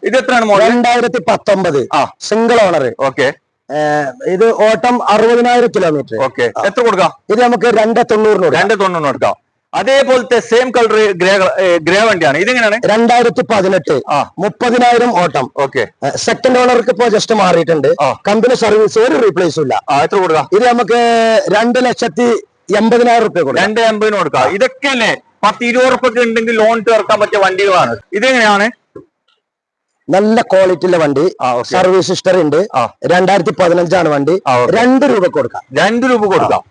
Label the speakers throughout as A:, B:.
A: ഇത് എത്രയാണ് model?
B: 2019 single owner.
A: Okay.
B: ഇത് ഓട്ടം 60,000 കിലോമീറ്റർ.
A: ഓക്കെ. എത്ര കൊടുക്കാം?
B: ഇത് നമുക്ക് 290
A: കൊടുക്കാം. അതേപോലത്തെ സെയിം കളർ ഗ്രേ വണ്ടിയാണ്. ഇതെങ്ങനെയാണ്?
B: 2018 30,000 ഓട്ടം.
A: ഓക്കെ.
B: സെക്കൻഡ് ഓണർക്ക് ഇപ്പോ ജസ്റ്റ് മാറിയിട്ടുണ്ട്. കമ്പനി സർവീസ് ഒരു റീപ്ലേസും ഇല്ല.
A: എത്ര കൊടുക്കാം?
B: ഇത് നമുക്ക് 2,80,000 രൂപ കൊടുക്കാം.
A: 2,80,000 കൊടുക്കാം. ഇതൊക്കെ അല്ലേ 10-20 ഉറുപ്പൊക്കെ ഉണ്ടെങ്കിൽ ലോൺ ചേർക്കാൻ പറ്റിയ വണ്ടികളാണ്. ഇതെങ്ങനെയാണ്?
B: നല്ല ക്വാളിറ്റിയിലെ വണ്ടി, സർവീസ് ഹിസ്റ്ററി ഉണ്ട്. 2015 ആണ് വണ്ടി. 2 രൂപ കൊടുക്കാം.
A: 2 രൂപ കൊടുക്കാം.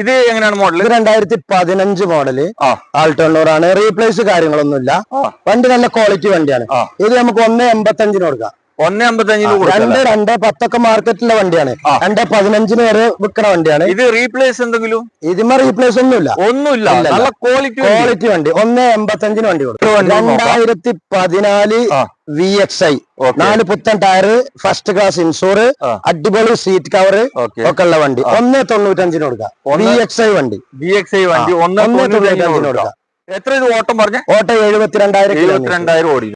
A: ഇത് എങ്ങനെയാണ് മോഡൽ?
B: 2015 മോഡല് ആൾട്ടോണൂറാണ്. റീപ്ലേസ് കാര്യങ്ങളൊന്നുമില്ല. വണ്ടി നല്ല ക്വാളിറ്റി വണ്ടിയാണ്. ഇത് നമുക്ക് 1,85 കൊടുക്കാം.
A: 1,85
B: 2,10 മാർക്കറ്റിലെ വണ്ടിയാണ്. 2,15 വരെ വിൽക്കണ വണ്ടിയാണ്.
A: ഇത് റീപ്ലേസ് എന്തെങ്കിലും?
B: ഇതിമ റീപ്ലേസ് ഒന്നുമില്ല.
A: നല്ല ക്വാളിറ്റി
B: വണ്ടി. 1,85 വണ്ടി കൊടുക്കും. 2014 VXI 4 പുത്തൻ ടയർ, ഫസ്റ്റ് ക്ലാസ് ഇൻഷൂർ, അടിപൊളി സീറ്റ് കവർ ഒക്കെ ഉള്ള വണ്ടി. 1,95 കൊടുക്കാം. VXI വണ്ടി
A: 1,95 കൊടുക്കാം. എത്ര ഇത് ഓട്ടം പറഞ്ഞ?
B: ഓട്ടം 72,000
A: ഓടി.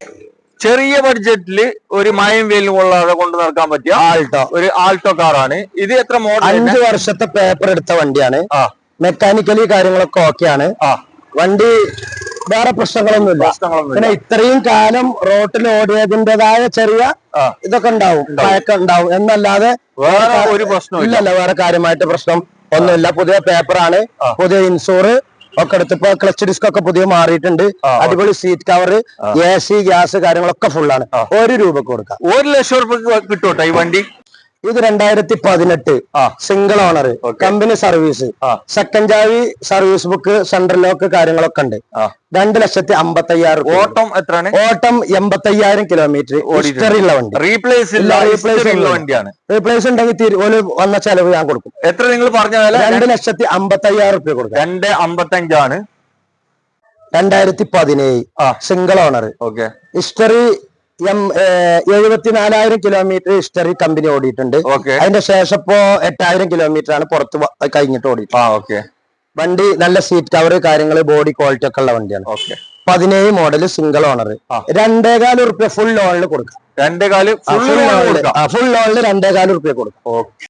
A: ചെറിയ ബഡ്ജറ്റില് ഒരു മയം വെയിലും കൊള്ളാതെ കൊണ്ട് നടക്കാൻ പറ്റിയ ഒരു ആൾട്ടോ കാറാണ് ഇത്. എത്ര മോഡൽ?
B: 5 വർഷത്തെ പേപ്പർ എടുത്ത വണ്ടിയാണ്. മെക്കാനിക്കലി കാര്യങ്ങളൊക്കെ ഓക്കെയാണ്. വണ്ടി വേറെ പ്രശ്നങ്ങളൊന്നുമില്ല. പിന്നെ ഇത്രയും കാലം റോട്ടിൽ ഓടിയതിൻ്റെതായ ചെറിയ ഇതൊക്കെ ഉണ്ടാവും, ഭയക്കം ഉണ്ടാവും എന്നല്ലാതെ
A: വേറെ ഒരു പ്രശ്നം
B: ഇല്ലല്ല. വേറെ കാര്യമായിട്ട് പ്രശ്നം ഒന്നുമില്ല. പുതിയ പേപ്പറാണ്, പുതിയ ഇൻഷൂർ ഒക്കെ എടുത്തിപ്പോ ക്ലച്ച് ഡിസ്ക് ഒക്കെ പുതിയ മാറിയിട്ടുണ്ട്. അടിപൊളി സീറ്റ് കവർ, AC, ഗ്യാസ് കാര്യങ്ങളൊക്കെ ഫുള്ളാണ്. 1 രൂപ കൊടുക്കാം.
A: 1,00,000 രൂപ കിട്ടൂട്ടെ ഈ വണ്ടി.
B: ഇത് 2018 single owner, company service, second ചാവി, സർവീസ് ബുക്ക്, സെൻട്രൽ ലോക്ക് കാര്യങ്ങളൊക്കെ ഉണ്ട്. 2,55,000.
A: ഓട്ടം എത്രയാണ്?
B: ഓട്ടം 85,000 കിലോമീറ്റർ. ഹിസ്റ്ററിയുള്ള വണ്ടി.
A: റീപ്ലേസ് വണ്ടിയാണ്.
B: റീപ്ലേസ് ഉണ്ടെങ്കിൽ വന്ന ചെലവ് ഞാൻ കൊടുക്കും.
A: എത്ര നിങ്ങൾ പറഞ്ഞ വില?
B: 2,55,000 രൂപ കൊടുക്കും.
A: 2,55 ആണ്.
B: 2017 single owner.
A: Okay.
B: History 74,000 kilometre history company ഓടിയിട്ടുണ്ട്. അതിന്റെ ശേഷം ഇപ്പോ 8,000 കിലോമീറ്റർ ആണ് പുറത്ത് കഴിഞ്ഞിട്ട് ഓടിയിട്ട്. വണ്ടി നല്ല സീറ്റ് കവർ കാര്യങ്ങള് ബോഡി ക്വാളിറ്റി ഒക്കെ ഉള്ള വണ്ടിയാണ്. 17 മോഡൽ സിംഗിൾ ഓണർ. 2,400 രൂപ ഫുൾ ലോണിൽ കൊടുക്കാം.
A: ഫുൾ ലോണിൽ
B: 2,400 രൂപ കൊടുക്കാം.